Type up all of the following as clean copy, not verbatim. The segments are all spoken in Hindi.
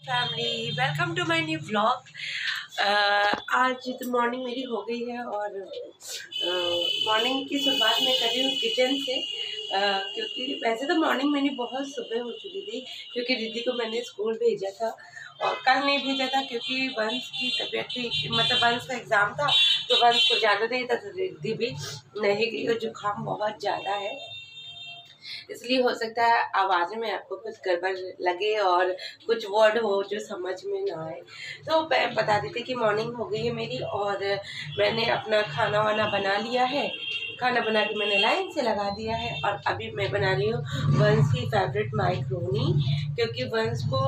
Family, welcome to my new vlog. आज तो मॉर्निंग मेरी हो गई है और मॉर्निंग की शुरुआत मैं कर रही हूँ किचन से, क्योंकि वैसे तो मॉर्निंग मेरी बहुत सुबह हो चुकी थी क्योंकि रिद्धि को मैंने स्कूल भेजा था और कल नहीं भेजा था क्योंकि वंश की तबीयत थी, मतलब वंश का एग्ज़ाम था तो वंश को जाना नहीं था, तो रिद्धि भी नहीं गई और जुकाम बहुत ज़्यादा है, इसलिए हो सकता है आवाज़ में आपको कुछ गड़बड़ लगे और कुछ वर्ड हो जो समझ में ना आए। तो मैं बता देती कि मॉर्निंग हो गई है मेरी और मैंने अपना खाना वाना बना लिया है। खाना बना के मैंने लाइन से लगा दिया है और अभी मैं बना रही हूँ वंश की फेवरेट माइक्रोनी, क्योंकि वंश को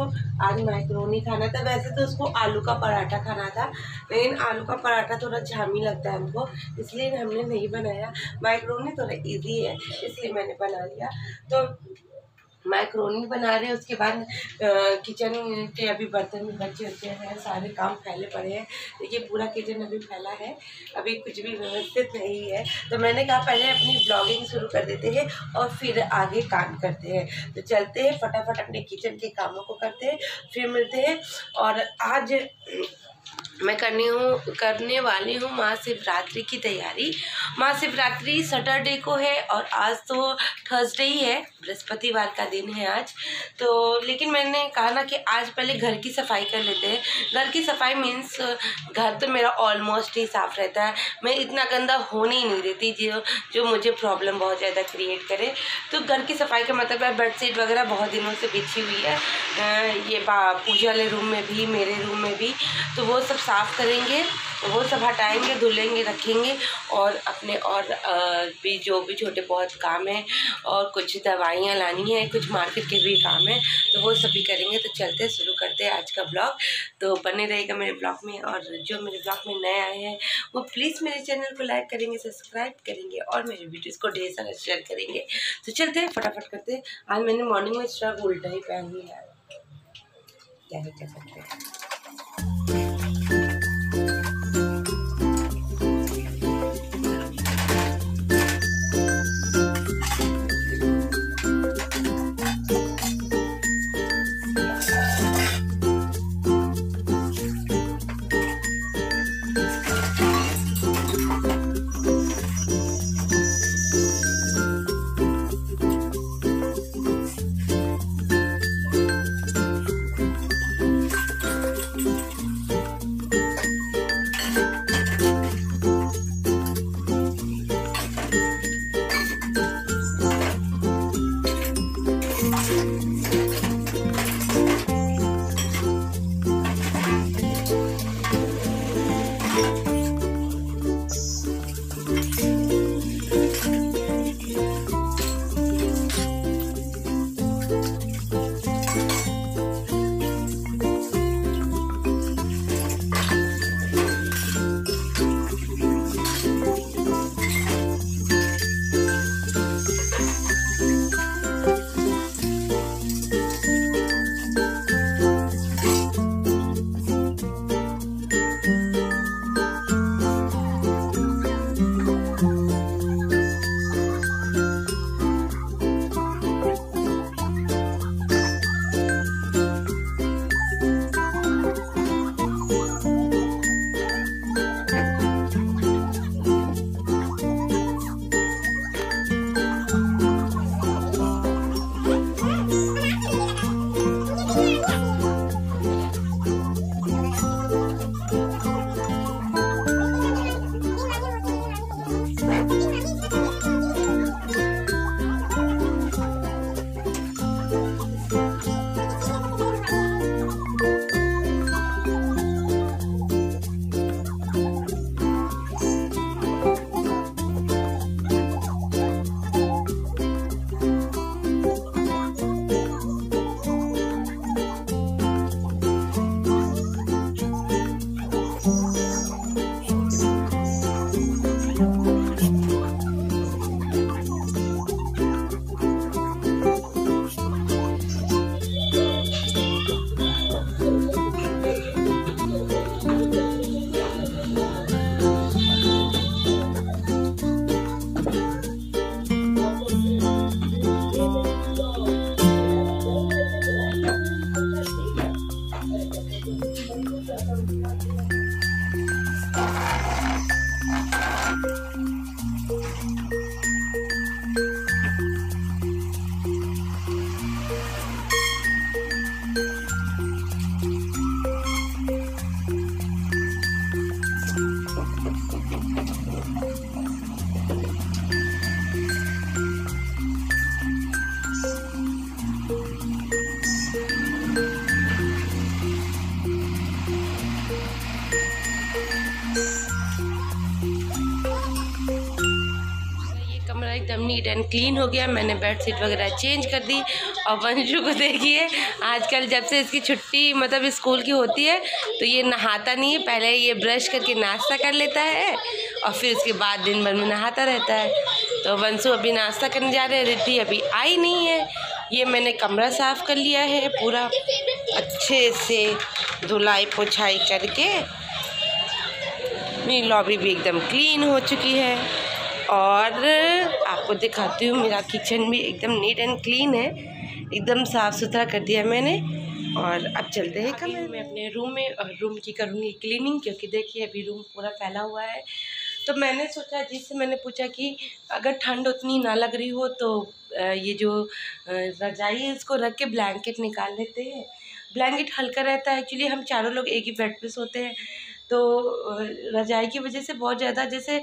आज माइक्रोनी खाना था। वैसे तो उसको आलू का पराठा खाना था, लेकिन आलू का पराठा थोड़ा झामी लगता है हमको, इसलिए हमने नहीं बनाया। माइक्रोनी थोड़ा इजी है इसलिए मैंने बना लिया। तो माइक्रोनी बना रहे हैं, उसके बाद किचन के अभी बर्तन भी बचे होते हैं, सारे काम फैले पड़े हैं। देखिए पूरा किचन अभी फैला है, अभी कुछ भी व्यवस्थित नहीं है। तो मैंने कहा पहले अपनी ब्लॉगिंग शुरू कर देते हैं और फिर आगे काम करते हैं। तो चलते हैं फटाफट अपने किचन के कामों को करते हैं, फिर मिलते हैं। और आज मैं करने वाली हूँ महाशिवरात्रि की तैयारी। महाशिवरात्रि सैटरडे को है और आज तो थर्सडे ही है, बृहस्पतिवार का दिन है आज। तो लेकिन मैंने कहा ना कि आज पहले घर की सफाई कर लेते हैं। घर की सफाई मीन्स घर तो मेरा ऑलमोस्ट ही साफ़ रहता है, मैं इतना गंदा होने ही नहीं देती जो मुझे प्रॉब्लम बहुत ज़्यादा क्रिएट करे। तो घर की सफाई का मतलब है बेडशीट वगैरह बहुत दिनों से बिछी हुई है, ये पूजा वाले रूम में भी, मेरे रूम में भी, तो वो सब साफ़ करेंगे, वो सब हटाएंगे, धुलेंगे, रखेंगे। और अपने और भी जो भी छोटे बहुत काम है और कुछ दवाइयाँ लानी है, कुछ मार्केट के भी काम है, तो वो सभी करेंगे। तो चलते शुरू करते हैं आज का ब्लॉग। तो बने रहेगा मेरे ब्लॉग में, और जो मेरे ब्लॉग में नए आए हैं वो प्लीज़ मेरे चैनल को लाइक करेंगे, सब्सक्राइब करेंगे और मेरे वीडियोज़ को ढेर सारा शेयर करेंगे। तो चलते हैं फटाफट करते हैं। आज मैंने मॉर्निंग में स्ट्रग उल्टा ही पहन लिया है, क्या ही कह सकते हैं। नीट एंड क्लीन हो गया। मैंने बेडशीट वगैरह चेंज कर दी। और वंशु को देखिए, आजकल जब से इसकी छुट्टी मतलब स्कूल की होती है तो ये नहाता नहीं है। पहले ये ब्रश करके नाश्ता कर लेता है और फिर उसके बाद दिन भर में नहाता रहता है। तो वंशु अभी नाश्ता करने जा रहे हैं, रिद्धि अभी आई नहीं है। ये मैंने कमरा साफ़ कर लिया है पूरा अच्छे से धुलाई पोछाई करके। मेरी लॉबी भी एकदम क्लीन हो चुकी है और आपको दिखाती हूँ, मेरा किचन भी एकदम नीट एंड क्लीन है, एकदम साफ़ सुथरा कर दिया मैंने। और अब चलते हैं कमरे में, अपने रूम में, और रूम की करूँगी क्लीनिंग, क्योंकि देखिए अभी रूम पूरा फैला हुआ है। तो मैंने सोचा, जिससे मैंने पूछा कि अगर ठंड उतनी ना लग रही हो तो ये जो रजाई है इसको रख के ब्लैंकेट निकाल लेते हैं। ब्लैंकेट हल्का रहता है, एक्चुअली हम चारों लोग एक ही बेड पे सोते हैं, तो रजाई की वजह से बहुत ज़्यादा जैसे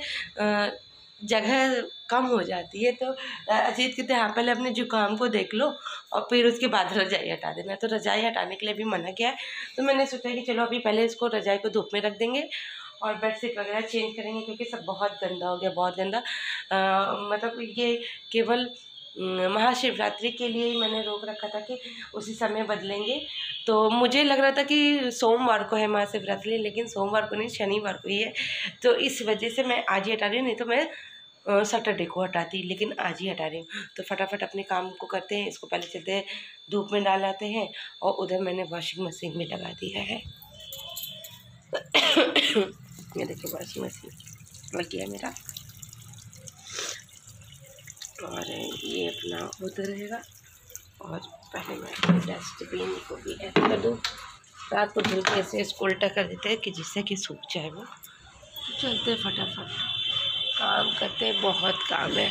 जगह कम हो जाती है। तो अजीत कहते हैं हाँ पहले अपने जुकाम को देख लो और फिर उसके बाद रजाई हटा देना। तो रजाई हटाने के लिए भी मना किया है। तो मैंने सोचा कि चलो अभी पहले इसको रजाई को धूप में रख देंगे और बेडशीट वगैरह चेंज करेंगे, क्योंकि सब बहुत गंदा हो गया, बहुत गंदा। मतलब ये केवल महाशिवरात्रि के लिए ही मैंने रोक रखा था कि उसी समय बदलेंगे। तो मुझे लग रहा था कि सोमवार को है महाशिवरात्रि, लेकिन सोमवार को नहीं, शनिवार को ही है। तो इस वजह से मैं आज ही हटा रही हूँ, नहीं तो मैं सैटरडे को हटाती, लेकिन आज ही हटा रही हूँ। तो फटाफट अपने काम को करते हैं। इसको पहले चलते हैं धूप में डाल आते हैं, और उधर मैंने वॉशिंग मशीन में लगा दिया है। ये देखिए वॉशिंग मशीन लग गया मेरा, और ये अपना उधर रहेगा। और पहले मैं डस्टबिन को भी ऐड कर दूँ। रात को धुल के ऐसे इसको उल्टा कर देते हैं कि जिससे कि सूख जाए वो। तो चलते फटाफट काम करते हैं, बहुत काम है,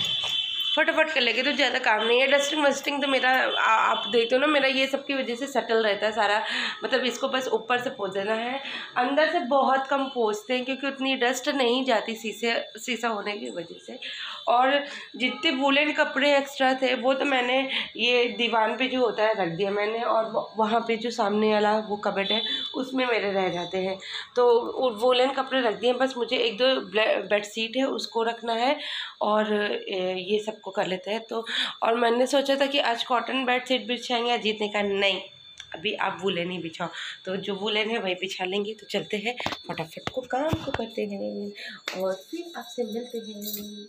फटाफट कर लेंगे। तो ज़्यादा काम नहीं है। डस्टिंग वस्टिंग तो मेरा आप देखते हो ना, मेरा ये सब की वजह से सेटल रहता है सारा, मतलब इसको बस ऊपर से पोंछ देना है, अंदर से बहुत कम पोंछते हैं क्योंकि उतनी डस्ट नहीं जाती शीशा होने की वजह से। और जितने वूलन कपड़े एक्स्ट्रा थे वो तो मैंने ये दीवान पे जो होता है रख दिया मैंने, और वहाँ पे जो सामने वाला वो कबर्ड है उसमें मेरे रह जाते हैं, तो वूलन कपड़े रख दिए। बस मुझे एक दो बेडशीट है उसको रखना है, और ये सब को कर लेते हैं। तो और मैंने सोचा था कि आज कॉटन बेडशीट बिछाएंगे, अजीत ने कहा नहीं अभी आप वूलन ही बिछाओ, तो जो वूलन है वही बिछा लेंगे। तो चलते हैं फटाफट को काम को करते हैं और फिर आपसे मिलते हैं।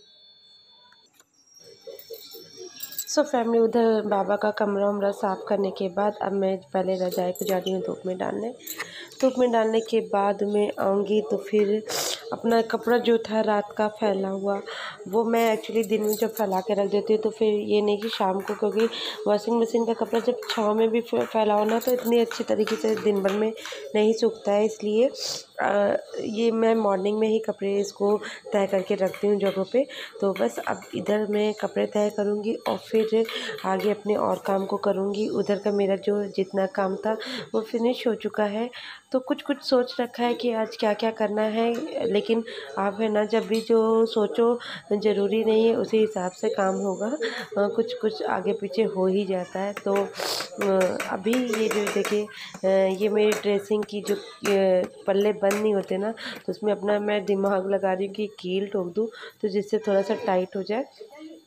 सो फैमिली, उधर बाबा का कमरा वमरा साफ़ करने के बाद अब मैं पहले रजाई को जा रही हूँ धूप में डालने। धूप में डालने के बाद मैं आऊँगी तो फिर अपना कपड़ा जो था रात का फैला हुआ वो मैं एक्चुअली दिन में जब फैला के रख देती हूँ, तो फिर ये नहीं कि शाम को, क्योंकि वॉशिंग मशीन का कपड़ा जब छाँव में भी फैला हो ना तो इतनी अच्छी तरीके से दिन भर में नहीं सूखता है। इसलिए ये मैं मॉर्निंग में ही कपड़े इसको तय करके रखती हूँ जगहों पे। तो बस अब इधर मैं कपड़े तय करूँगी और फिर आगे अपने और काम को करूँगी। उधर का मेरा जो जितना काम था वो फिनिश हो चुका है। तो कुछ कुछ सोच रखा है कि आज क्या क्या करना है, लेकिन आप है ना, जब भी जो सोचो ज़रूरी नहीं है उसी हिसाब से काम होगा, कुछ कुछ आगे पीछे हो ही जाता है। तो अभी ये जो देखिए ये मेरी ड्रेसिंग की जो पल्ले बंद नहीं होते ना, तो उसमें अपना मैं दिमाग लगा रही हूँ कि कील ठोक दूँ तो जिससे थोड़ा सा टाइट हो जाए।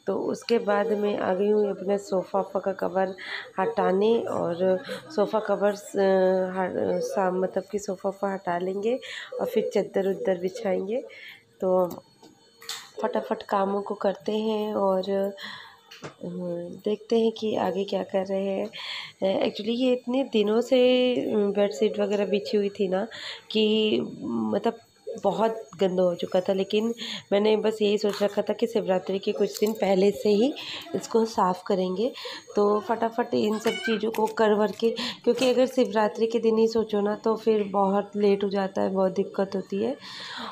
तो उसके बाद मैं आ गई हूँ अपने सोफ़ा का कवर हटाने, और सोफ़ा कवर मतलब कि सोफ़ा हटा लेंगे और फिर चादर उद्दर बिछाएंगे। तो फटाफट कामों को करते हैं और देखते हैं कि आगे क्या कर रहे हैं। एक्चुअली ये इतने दिनों से बेडशीट वगैरह बिछी हुई थी ना कि मतलब बहुत गंदा हो चुका था, लेकिन मैंने बस यही सोच रखा था कि शिवरात्रि के कुछ दिन पहले से ही इसको साफ़ करेंगे। तो फटाफट इन सब चीज़ों को कर वर के, क्योंकि अगर शिवरात्रि के दिन ही सोचो ना तो फिर बहुत लेट हो जाता है, बहुत दिक्कत होती है।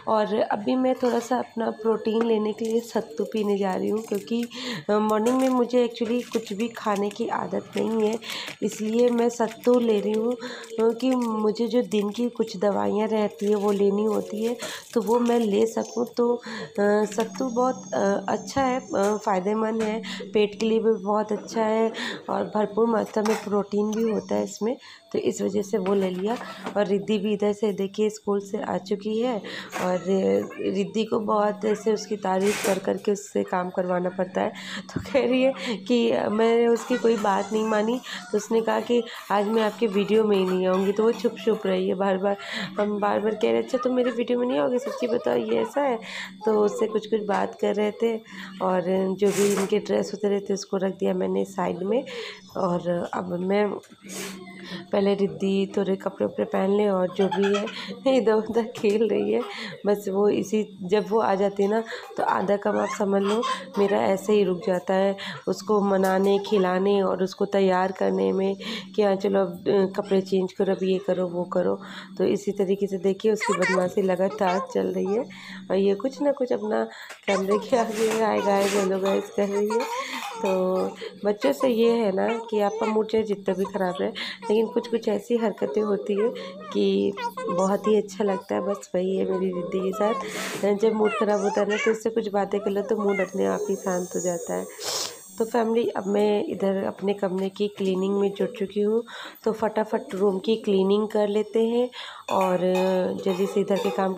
और अभी मैं थोड़ा सा अपना प्रोटीन लेने के लिए सत्तू पीने जा रही हूँ, क्योंकि मॉर्निंग में मुझे एक्चुअली कुछ भी खाने की आदत नहीं है, इसलिए मैं सत्तू ले रही हूँ। क्योंकि मुझे जो दिन की कुछ दवाइयाँ रहती है वो लेनी होती है, तो वो मैं ले सकूँ। तो सत्तू बहुत अच्छा है, फ़ायदेमंद है, पेट के लिए भी बहुत अच्छा है और भरपूर मात्रा में प्रोटीन भी होता है इसमें, तो इस वजह से वो ले लिया। और रिद्धि भी इधर से देखिए स्कूल से आ चुकी है और रिद्धि को बहुत ऐसे उसकी तारीफ़ कर के उससे काम करवाना पड़ता है। तो कह रही है कि मैंने उसकी कोई बात नहीं मानी, तो उसने कहा कि आज मैं आपके वीडियो में ही नहीं आऊँगी। तो वो छुप रही है बार बार। हम बार बार कह रहे अच्छा तुम मेरे वीडियो में नहीं आओगे, सच्ची बताओ ये ऐसा है। तो उससे कुछ बात कर रहे थे और जो भी इनके ड्रेस होते रहते उसको रख दिया मैंने साइड में। और अब मैं पहले रिद्धि थोड़े कपड़े उपड़े पहन लें और जो भी है इधर उधर खेल रही है। बस वो इसी जब वो आ जाती है ना तो आधा काम आप समझ लो मेरा ऐसे ही रुक जाता है, उसको मनाने खिलाने और उसको तैयार करने में कि हाँ चलो अब कपड़े चेंज करो, अब ये करो वो करो। तो इसी तरीके से देखिए उसकी बदमाशी लगातार चल रही है और ये कुछ ना कुछ अपना कैमरे के आगे हाय गाइस हेलो गाइस कर रही है। तो बच्चों से ये है ना कि आपका मूड चाहे जितना भी ख़राब है लेकिन कुछ ऐसी हरकतें होती है कि बहुत ही अच्छा लगता है। बस वही है मेरी रिद्धि के साथ, जब मूड ख़राब होता है ना तो इससे कुछ बातें कर लो तो मूड अपने आप ही शांत हो जाता है। तो फैमिली अब मैं इधर अपने कमरे की क्लीनिंग में जुट चुकी हूँ, तो फटाफट रूम की क्लीनिंग कर लेते हैं और जल्दी से इधर के काम।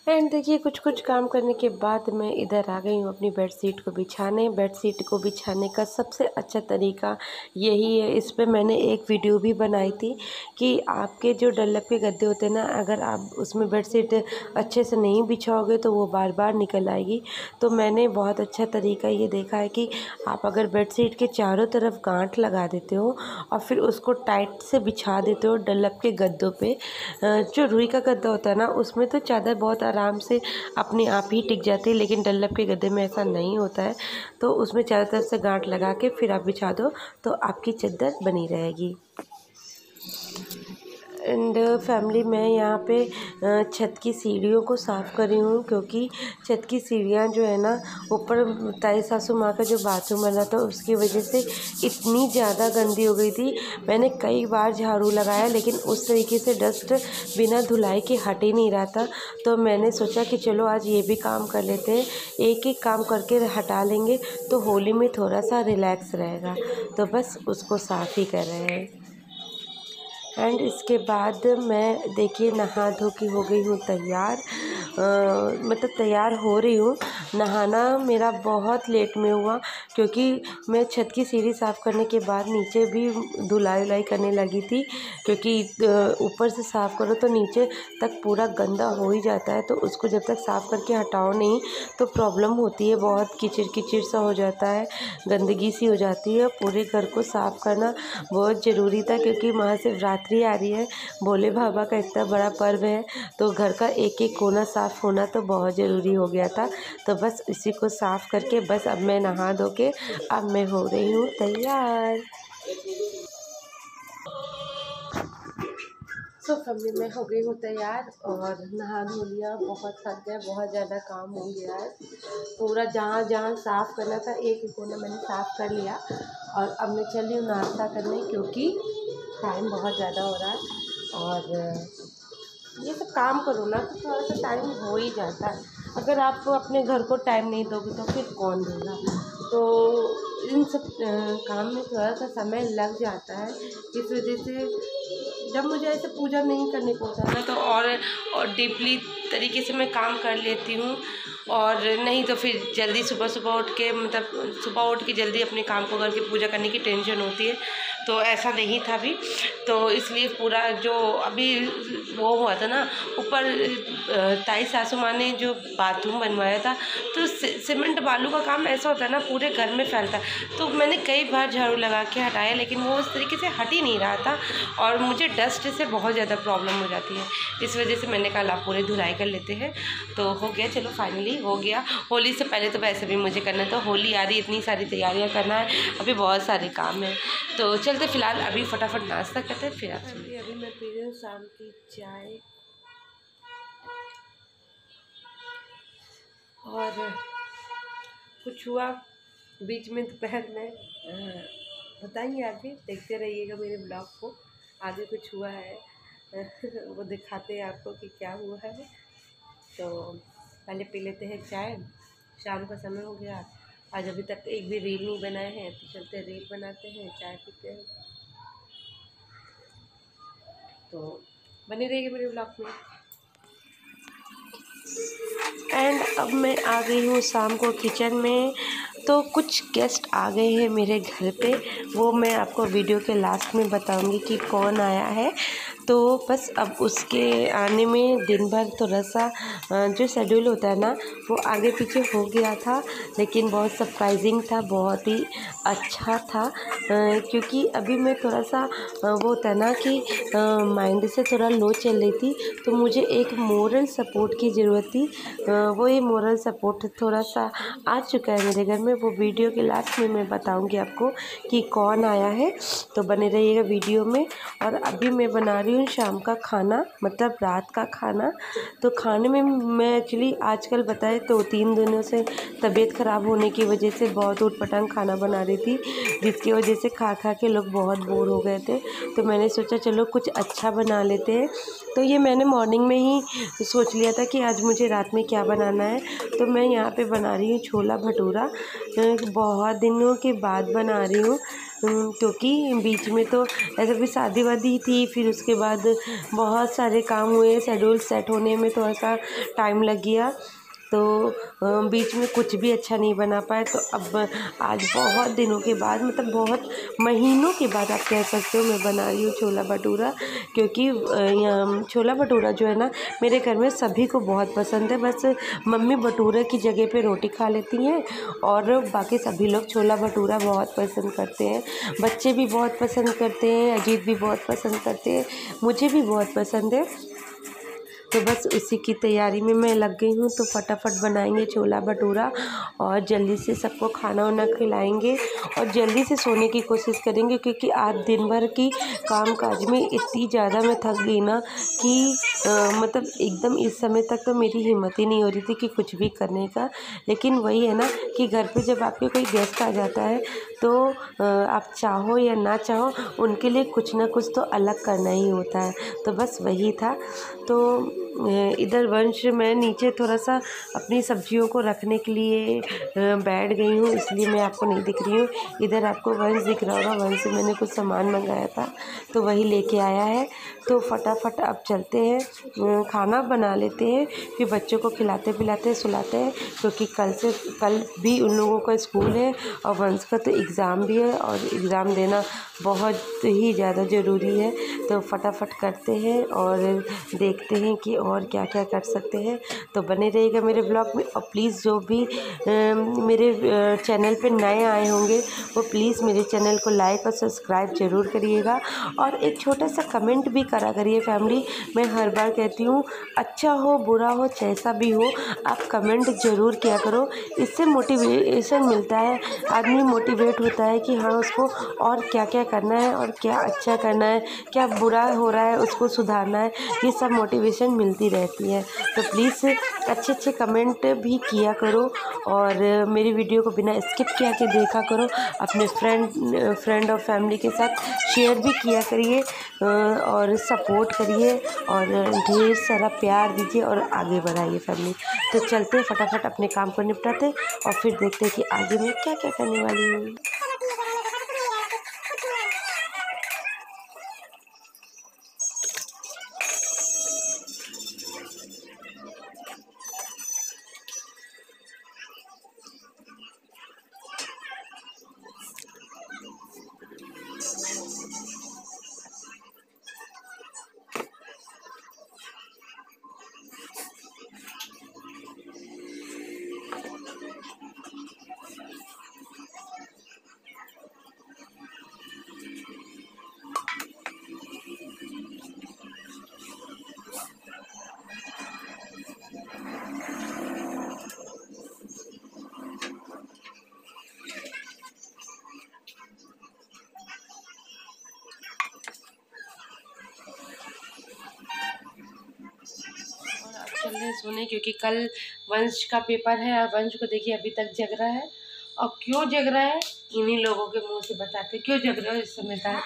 एंड देखिए कुछ काम करने के बाद मैं इधर आ गई हूँ अपनी बेडशीट को बिछाने। बेडशीट को बिछाने का सबसे अच्छा तरीका यही है, इस पे मैंने एक वीडियो भी बनाई थी कि आपके जो डल्लप के गद्दे होते हैं ना, अगर आप उसमें बेडशीट अच्छे से नहीं बिछाओगे तो वो बार बार निकल आएगी। तो मैंने बहुत अच्छा तरीका ये देखा है कि आप अगर बेडशीट के चारों तरफ गांठ लगा देते हो और फिर उसको टाइट से बिछा देते हो डल्लप के गद्दों पे, जो रुई का गद्दा होता है ना उसमें तो चादर बहुत आराम से अपने आप ही टिक जाती है, लेकिन डल्लप के गद्दे में ऐसा नहीं होता है। तो उसमें चारों तरफ से गांठ लगा के फिर आप बिछा दो तो आपकी चादर बनी रहेगी। एंड फैमिली मैं यहाँ पे छत की सीढ़ियों को साफ़ कर रही हूँ, क्योंकि छत की सीढ़ियाँ जो है ना ऊपर ताई सासू माँ का जो बाथरूम बना था उसकी वजह से इतनी ज़्यादा गंदी हो गई थी। मैंने कई बार झाड़ू लगाया लेकिन उस तरीके से डस्ट बिना धुलाई के हट ही नहीं रहा था। तो मैंने सोचा कि चलो आज ये भी काम कर लेते हैं, एक एक काम करके हटा लेंगे तो होली में थोड़ा सा रिलैक्स रहेगा। तो बस उसको साफ़ ही कर रहे हैं। एंड इसके बाद मैं देखिए नहा धो के हो गई हूँ तैयार, मतलब तैयार हो रही हूँ। नहाना मेरा बहुत लेट में हुआ, क्योंकि मैं छत की सीढ़ी साफ़ करने के बाद नीचे भी धुलाई उलाई करने लगी थी, क्योंकि ऊपर से साफ़ करो तो नीचे तक पूरा गंदा हो ही जाता है। तो उसको जब तक साफ़ करके हटाओ नहीं तो प्रॉब्लम होती है, बहुत कीचिड़ कीचिड़ सा हो जाता है, गंदगी सी हो जाती है। पूरे घर को साफ़ करना बहुत ज़रूरी था, क्योंकि महाशिवरात्रि आ रही है, भोले बाबा का इतना बड़ा पर्व है, तो घर का एक एक कोना साफ़ होना तो बहुत ज़रूरी हो गया था। तो बस इसी को साफ़ करके बस अब मैं नहा धो के अब मैं हो रही हूँ तैयार। सो फैमिली मैं हो गई हूँ तैयार और नहा धो लिया, बहुत थक गया, बहुत ज़्यादा काम हो गया है। पूरा जहाँ जहाँ साफ़ करना था एक एक कोना मैंने साफ़ कर लिया, और अब मैं चल रही हूँ नाश्ता करने, क्योंकि टाइम बहुत ज़्यादा हो रहा है। और ये सब काम करो ना तो थोड़ा सा टाइम हो ही जाता है। अगर आप अपने घर को टाइम नहीं दोगे तो फिर कौन देगा। तो इन सब काम में थोड़ा सा समय लग जाता है, इस वजह से जब मुझे ऐसे पूजा नहीं करने को होता है ना तो और डीपली तरीके से मैं काम कर लेती हूँ, और नहीं तो फिर जल्दी सुबह सुबह उठ के, मतलब सुबह उठ के जल्दी अपने काम को करके पूजा करने की टेंशन होती है। तो ऐसा नहीं था अभी, तो इसलिए पूरा जो अभी वो हुआ था ना, ऊपर ताई सासू माँ ने जो बाथरूम बनवाया था, तो सीमेंट बालू का काम ऐसा होता है ना पूरे घर में फैलता है। तो मैंने कई बार झाड़ू लगा के हटाया, लेकिन वो उस तरीके से हट ही नहीं रहा था, और मुझे डस्ट से बहुत ज़्यादा प्रॉब्लम हो जाती है। इस वजह से मैंने कहा पूरे धुलाई कर लेते हैं। तो हो गया, चलो फाइनली हो गया। होली से पहले तो वैसे भी मुझे करना है, तो होली आ रही, इतनी सारी तैयारियां करना है, अभी बहुत सारे काम है। तो चलते फिलहाल अभी फटाफट नाश्ता करते हैं, फिर आप अभी मैं पी रही हूँ शाम की चाय। और कुछ हुआ बीच में दोपहर में बताइए, आगे देखते रहिएगा मेरे ब्लॉग को, आगे कुछ हुआ है वो दिखाते हैं आपको कि क्या हुआ है। तो पहले पी लेते हैं चाय, शाम का समय हो गया, आज अभी तक एक भी रील नहीं बनाए हैं, तो चलते रील बनाते हैं, चाय पीते हैं। तो बने रहिएगा मेरे ब्लॉग में। एंड अब मैं आ गई हूँ शाम को किचन में, तो कुछ गेस्ट आ गए हैं मेरे घर पे, वो मैं आपको वीडियो के लास्ट में बताऊंगी कि कौन आया है। तो बस अब उसके आने में दिन भर थोड़ा सा जो शेड्यूल होता है ना वो आगे पीछे हो गया था, लेकिन बहुत सरप्राइजिंग था, बहुत ही अच्छा था, क्योंकि अभी मैं थोड़ा सा वो होता है ना कि माइंड से थोड़ा लो चल रही थी, तो मुझे एक मोरल सपोर्ट की ज़रूरत थी। वो ये मोरल सपोर्ट थोड़ा सा आ चुका है मेरे घर में, वो वीडियो के लास्ट में मैं बताऊंगी आपको कि कौन आया है। तो बने रहिएगा वीडियो में। और अभी मैं बना रही हूँ शाम का खाना, मतलब रात का खाना। तो खाने में मैं एक्चुअली आजकल बताए तो 3 दिनों से तबीयत ख़राब होने की वजह से बहुत ऊटपटांग खाना बना रही थी, जिसकी वजह से खा खा के लोग बहुत बोर हो गए थे। तो मैंने सोचा चलो कुछ अच्छा बना लेते हैं। तो ये मैंने मॉर्निंग में ही सोच लिया था कि आज मुझे रात में क्या बनाना है। तो मैं यहाँ पे बना रही हूँ छोला भटूरा, बहुत दिनों के बाद बना रही हूँ, क्योंकि बीच में तो ऐसे भी शादी वादी थी, फिर उसके बाद बहुत सारे काम हुए, शेड्यूल सेट होने में थोड़ा सा टाइम लग गया, तो बीच में कुछ भी अच्छा नहीं बना पाए। तो अब आज बहुत दिनों के बाद, मतलब बहुत महीनों के बाद आप कह सकते हो, मैं बना रही हूँ छोला भटूरा, क्योंकि छोला भटूरा जो है ना मेरे घर में सभी को बहुत पसंद है। बस मम्मी भटूरे की जगह पे रोटी खा लेती हैं, और बाकी सभी लोग छोला भटूरा बहुत पसंद करते हैं। बच्चे भी बहुत पसंद करते हैं, अजीत भी बहुत पसंद करते हैं, मुझे भी बहुत पसंद है। तो बस उसी की तैयारी में मैं लग गई हूँ। तो फटाफट बनाएंगे छोला भटूरा और जल्दी से सबको खाना वाना खिलाएंगे और जल्दी से सोने की कोशिश करेंगे, क्योंकि आज दिन भर की कामकाज में इतनी ज़्यादा मैं थक गई ना कि मतलब एकदम इस समय तक तो मेरी हिम्मत ही नहीं हो रही थी कि कुछ भी करने का। लेकिन वही है ना कि घर पे जब आपके कोई गेस्ट आ जाता है तो आप चाहो या ना चाहो उनके लिए कुछ ना कुछ तो अलग करना ही होता है। तो बस वही था। तो इधर वंश मैं नीचे थोड़ा सा अपनी सब्जियों को रखने के लिए बैठ गई हूँ, इसलिए मैं आपको नहीं दिख रही हूँ। इधर आपको वंश दिख रहा होगा, वंश से मैंने कुछ सामान मंगाया था तो वही लेके आया है। तो फटाफट अब चलते हैं, खाना बना लेते हैं, फिर बच्चों को खिलाते पिलाते सुलाते हैं, क्योंकि कल भी उन लोगों का स्कूल है और वंश का तो एग्ज़ाम भी है और एग्ज़ाम देना बहुत ही ज़्यादा ज़रूरी है। तो फटाफट करते हैं और देखते हैं कि और क्या क्या कर सकते हैं। तो बने रहिएगा मेरे ब्लॉग में और प्लीज़ जो भी मेरे चैनल पे नए आए होंगे वो प्लीज़ मेरे चैनल को लाइक और सब्सक्राइब ज़रूर करिएगा और एक छोटा सा कमेंट भी करा करिए फैमिली। मैं हर बार कहती हूँ, अच्छा हो बुरा हो जैसा भी हो आप कमेंट ज़रूर किया करो, इससे मोटिवेशन मिलता है, आदमी मोटिवेट होता है कि हाँ उसको और क्या क्या करना है और क्या अच्छा करना है, क्या बुरा हो रहा है उसको सुधारना है, ये सब मोटिवेशन मिलती रहती है। तो प्लीज़ अच्छे अच्छे कमेंट भी किया करो और मेरी वीडियो को बिना स्किप किया के देखा करो, अपने फ्रेंड और फैमिली के साथ शेयर भी किया करिए और सपोर्ट करिए और ढेर सारा प्यार दीजिए और आगे बढ़ाइए फैमिली। तो चलते फटाफट अपने काम को निपटाते और फिर देखते कि आगे मैं क्या क्या करने वाली हूँ। चल रहे सोने, क्योंकि कल वंश का पेपर है और वंश को देखिए अभी तक जग रहा है। और क्यों जग रहा है इन्हीं लोगों के मुंह से बताते क्यों जग रहा है इस समय तक।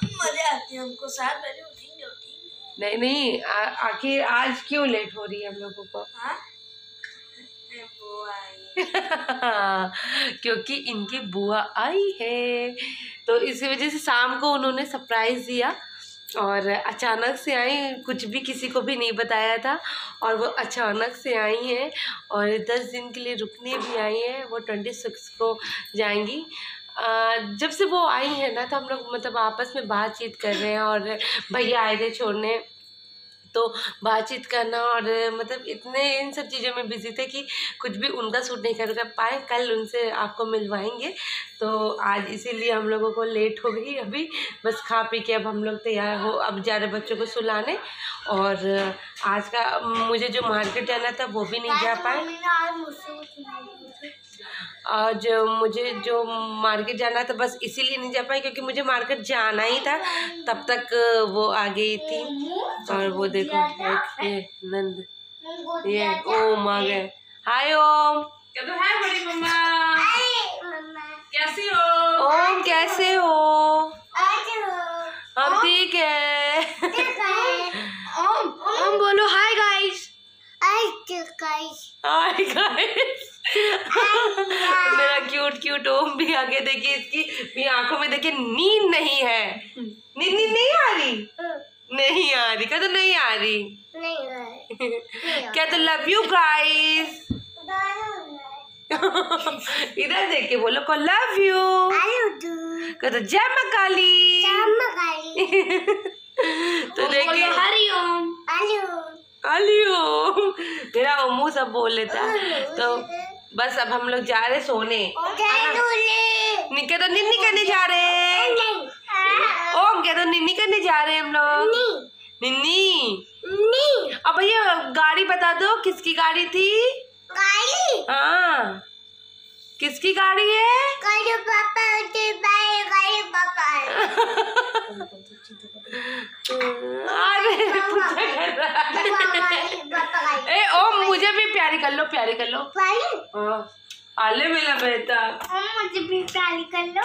मजे आते हैं हमको, 7 बजे उठेंगे। नहीं आखिर आज क्यों लेट हो रही है हम लोगों को? क्योंकि इनकी बुआ आई है, तो इसी वजह से शाम को उन्होंने सरप्राइज दिया और अचानक से आई, कुछ भी किसी को भी नहीं बताया था और वो अचानक से आई हैं और 10 दिन के लिए रुकने भी आई हैं। वो 26 को जाएंगी। जब से वो आई है ना तो हम लोग मतलब आपस में बातचीत कर रहे हैं और भैया आए थे छोड़ने, तो बातचीत करना और मतलब इतने इन सब चीज़ों में बिजी थे कि कुछ भी उनका सूट नहीं कर पाए। कल उनसे आपको मिलवाएंगे, तो आज इसीलिए हम लोगों को लेट हो गई। अभी बस खा पी के अब हम लोग तैयार हो, अब जा रहे बच्चों को सुलाने। और आज का मुझे जो मार्केट जाना था वो भी नहीं जा पाए, आज मुझे जो मार्केट जाना था बस इसीलिए नहीं जा पाई क्योंकि मुझे मार्केट जाना ही था, तब तक वो आ गई थी। और वो देखो ये नंद, ये ओम आ गए। हाय ओम। हाय बड़ी मम्मा, कैसी हो? ओम कैसे हो? हम ठीक है। ओम बोलो हाय गाइस। Hi guys. मेरा क्यूट ओम भी आगे देखिए, इसकी भी आंखों में देखिए नींद नहीं है। नींद नहीं आ रही, नहीं आ रही, क्या तो नहीं आ रही, क्या तो लव यू गाइस। इधर देख के बोलो को लव यू, क्या तो जय मां काली। तो देखिए हरिओम, हरिओम, मेरा ओमू सब बोल लेता है। तो बस अब हम लोग जा रहे सोने, निके तो निन्नी करने जा रहे। ओम क्या तो निन्नी करने जा रहे हम लोग, निन्नी अब भैया गाड़ी बता दो, किसकी गाड़ी थी? गाड़ी? हाँ, किसकी गाड़ी है? गाड़ी पापा गाड़ी पापा अरे ए ओ मुझे भी प्यारी कर लो, प्यारी कर लो। हाँ, आले मेरा बेटा, मुझे भी प्यारी कर लो।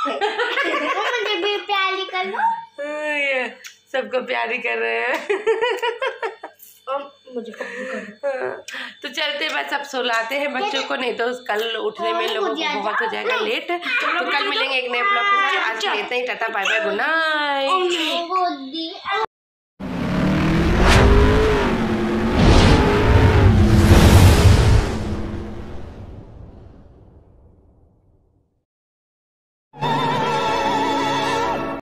मुझे भी प्यारी कर लो। ये सबको प्यारी कर रहे हैं। मुझे तो चलते बस अब सुलाते हैं बच्चों को, नहीं तो कल उठने में लोगों को बहुत हो जाएगा लेट। तो कल मिलेंगे एक नए ब्लॉग के साथ। आज लेते ही tata bye bye, good night.